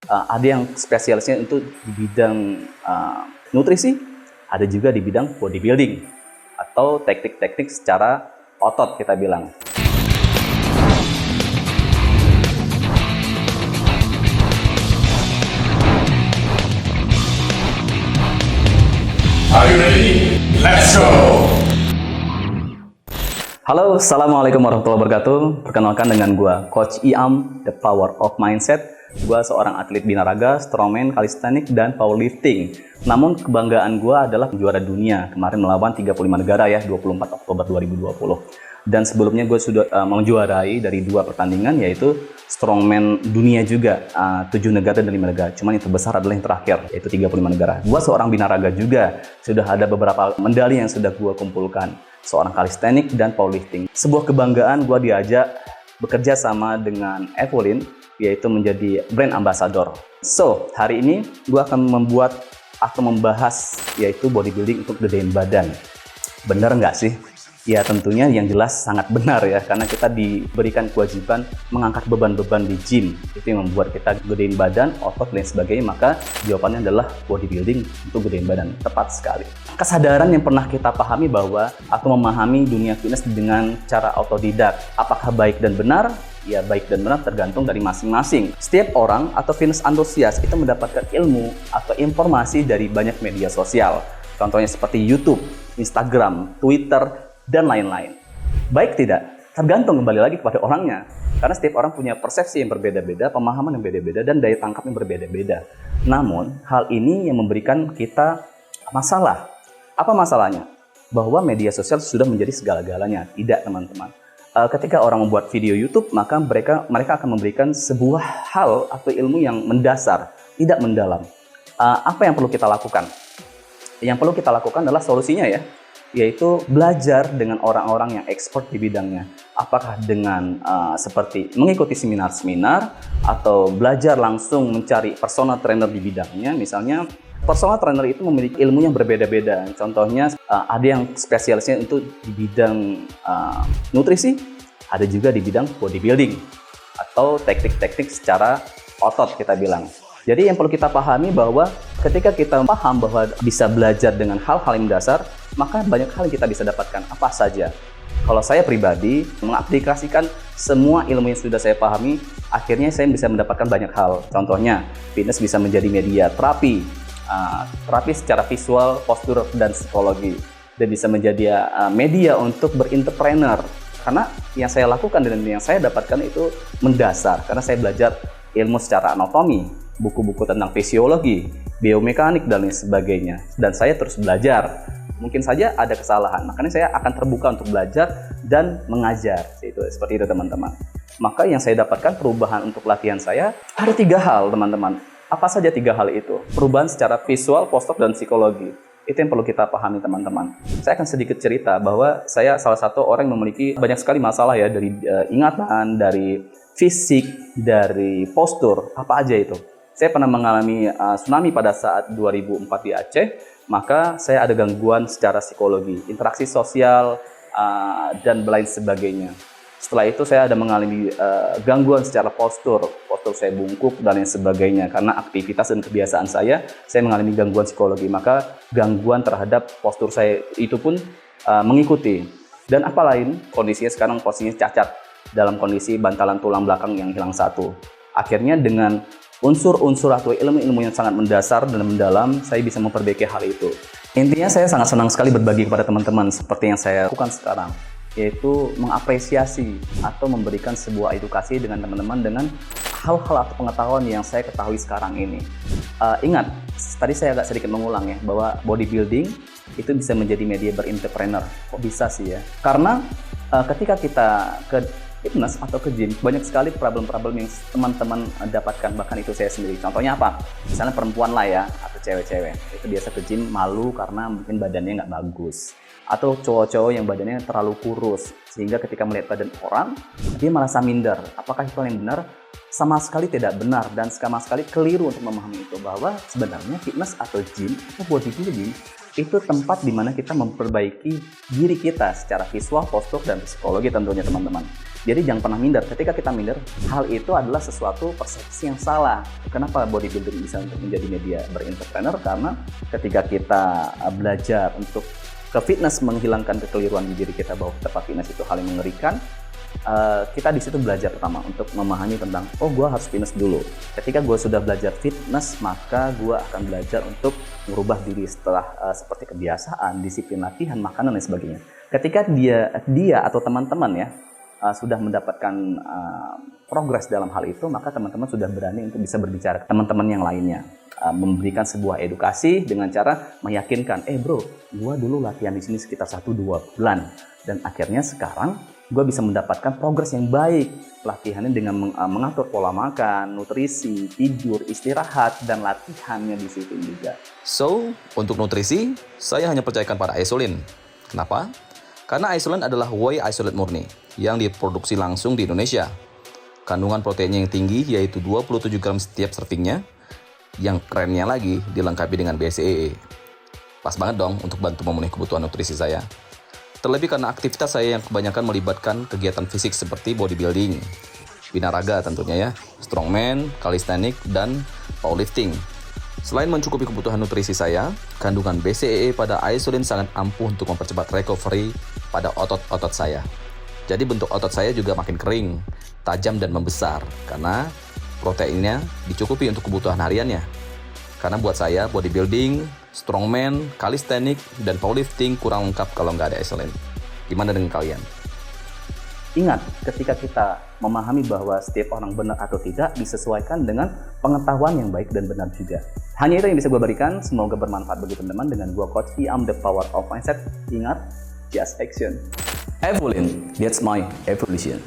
Ada yang spesialisnya untuk di bidang nutrisi, ada juga di bidang bodybuilding atau teknik-teknik secara otot kita bilang. Are you ready? Let's go! Halo, Assalamualaikum warahmatullahi wabarakatuh. Perkenalkan dengan gua Coach Iam, The Power of Mindset. Gua seorang atlet binaraga, strongman, calisthenics, dan powerlifting. Namun kebanggaan gua adalah juara dunia kemarin melawan 35 negara ya, 24 Oktober 2020. Dan sebelumnya gue sudah menjuarai dari 2 pertandingan, yaitu strongman dunia juga, 7 negara dan 5 negara. Cuman yang terbesar adalah yang terakhir, yaitu 35 negara. Gue seorang binaraga juga, sudah ada beberapa medali yang sudah gue kumpulkan. Seorang calisthenics dan powerlifting. Sebuah kebanggaan gue diajak bekerja sama dengan Evolin, yaitu menjadi brand ambassador. So, hari ini gue akan membuat atau membahas yaitu bodybuilding untuk gedein badan. Bener nggak sih? Ya tentunya yang jelas sangat benar ya, karena kita diberikan kewajiban mengangkat beban-beban di gym. Itu yang membuat kita gedein badan, otot, dan sebagainya. Maka jawabannya adalah bodybuilding untuk gedein badan. Tepat sekali. Kesadaran yang pernah kita pahami bahwa atau memahami dunia fitness dengan cara autodidak. Apakah baik dan benar? Ya baik dan benar tergantung dari masing-masing. Setiap orang atau fitness antusias itu mendapatkan ilmu atau informasi dari banyak media sosial. Contohnya seperti YouTube, Instagram, Twitter, dan lain-lain. Baik tidak? Tergantung kembali lagi kepada orangnya. Karena setiap orang punya persepsi yang berbeda-beda, pemahaman yang berbeda-beda, dan daya tangkap yang berbeda-beda. Namun, hal ini yang memberikan kita masalah. Apa masalahnya? Bahwa media sosial sudah menjadi segala-galanya. Tidak, teman-teman. Ketika orang membuat video YouTube, maka mereka akan memberikan sebuah hal atau ilmu yang mendasar, tidak mendalam. Apa yang perlu kita lakukan? Yang perlu kita lakukan adalah solusinya ya, yaitu belajar dengan orang-orang yang expert di bidangnya. Apakah dengan seperti mengikuti seminar-seminar atau belajar langsung mencari personal trainer di bidangnya. Misalnya personal trainer itu memiliki ilmu yang berbeda-beda. Contohnya ada yang spesialisnya untuk di bidang nutrisi, ada juga di bidang bodybuilding atau teknik-teknik secara otot kita bilang. Jadi yang perlu kita pahami bahwa ketika kita paham bahwa bisa belajar dengan hal-hal yang mendasar, maka banyak hal yang kita bisa dapatkan. Apa saja? Kalau saya pribadi mengaplikasikan semua ilmu yang sudah saya pahami, akhirnya saya bisa mendapatkan banyak hal. Contohnya, fitness bisa menjadi media terapi, terapi secara visual, postur, dan psikologi. Dan bisa menjadi media untuk berentrepreneur. Karena yang saya lakukan dan yang saya dapatkan itu mendasar. Karena saya belajar ilmu secara anatomi, buku-buku tentang fisiologi, biomekanik, dan lain sebagainya. Dan saya terus belajar. Mungkin saja ada kesalahan, makanya saya akan terbuka untuk belajar dan mengajar. Seperti itu teman-teman. Maka yang saya dapatkan perubahan untuk latihan saya, ada 3 hal teman-teman. Apa saja 3 hal itu? Perubahan secara visual, postur, dan psikologi. Itu yang perlu kita pahami teman-teman. Saya akan sedikit cerita bahwa saya salah satu orang yang memiliki banyak sekali masalah ya, dari ingatan, dari fisik, dari postur, apa aja itu. Saya pernah mengalami tsunami pada saat 2004 di Aceh, maka saya ada gangguan secara psikologi, interaksi sosial, dan lain sebagainya. Setelah itu saya ada mengalami gangguan secara postur saya bungkuk dan lain sebagainya. Karena aktivitas dan kebiasaan saya mengalami gangguan psikologi, maka gangguan terhadap postur saya itu pun mengikuti. Dan apa lain, kondisinya cacat dalam kondisi bantalan tulang belakang yang hilang satu. Akhirnya dengan unsur-unsur atau ilmu-ilmu yang sangat mendasar dan mendalam, saya bisa memperbaiki hal itu. Intinya saya sangat senang sekali berbagi kepada teman-teman seperti yang saya lakukan sekarang, yaitu mengapresiasi atau memberikan sebuah edukasi dengan teman-teman dengan hal-hal atau pengetahuan yang saya ketahui sekarang ini. Ingat, tadi saya agak sedikit mengulang ya, bahwa bodybuilding itu bisa menjadi media berentrepreneur. Kok bisa sih ya? Karena ketika kita ke fitness atau ke gym, banyak sekali problem-problem yang teman-teman dapatkan, bahkan itu saya sendiri. Contohnya apa? Misalnya perempuan lah ya, atau cewek-cewek, itu biasa ke gym malu karena mungkin badannya nggak bagus. Atau cowok-cowok yang badannya terlalu kurus, sehingga ketika melihat badan orang, dia merasa minder. Apakah itu yang benar? Sama sekali tidak benar, dan sama sekali keliru untuk memahami itu, bahwa sebenarnya fitness atau gym atau bodybuilding itu tempat di mana kita memperbaiki diri kita secara visual, postur, dan psikologi tentunya teman-teman. Jadi jangan pernah minder. Ketika kita minder, hal itu adalah sesuatu persepsi yang salah. Kenapa bodybuilding bisa untuk menjadi media berentrepreneur? Karena ketika kita belajar untuk ke fitness, menghilangkan kekeliruan di diri kita bahwa tempat fitness itu hal yang mengerikan, kita di situ belajar pertama untuk memahami tentang, oh gue harus fitness dulu. Ketika gue sudah belajar fitness, maka gue akan belajar untuk merubah diri setelah seperti kebiasaan, disiplin latihan, makanan dan sebagainya. Ketika dia atau teman-teman ya sudah mendapatkan progres dalam hal itu, maka teman-teman sudah berani untuk bisa berbicara ke teman-teman yang lainnya, memberikan sebuah edukasi dengan cara meyakinkan, bro, gue dulu latihan di sini sekitar 1-2 bulan dan akhirnya sekarang gue bisa mendapatkan progres yang baik. Latihannya dengan mengatur pola makan, nutrisi, tidur, istirahat, dan latihannya di situ juga. So, untuk nutrisi, saya hanya percayakan pada isolin. Kenapa? Karena isolin adalah whey isolate murni yang diproduksi langsung di Indonesia. Kandungan proteinnya yang tinggi yaitu 27 gram setiap servingnya. Yang kerennya lagi dilengkapi dengan BCAA. Pas banget dong untuk bantu memenuhi kebutuhan nutrisi saya. Terlebih karena aktivitas saya yang kebanyakan melibatkan kegiatan fisik seperti bodybuilding, binaraga tentunya ya, strongman, calisthenics, dan powerlifting. Selain mencukupi kebutuhan nutrisi saya, kandungan BCAA pada isolin sangat ampuh untuk mempercepat recovery pada otot-otot saya. Jadi bentuk otot saya juga makin kering, tajam dan membesar karena proteinnya dicukupi untuk kebutuhan hariannya. Karena buat saya bodybuilding, strongman, calisthenics, dan powerlifting kurang lengkap kalau nggak ada isolin. Gimana dengan kalian? Ingat, ketika kita memahami bahwa setiap orang benar atau tidak disesuaikan dengan pengetahuan yang baik dan benar juga. Hanya itu yang bisa gue berikan, semoga bermanfaat bagi teman-teman. Dengan gue Coach Iam, The Power of Mindset. Ingat, just action. Evolin, that's my evolution.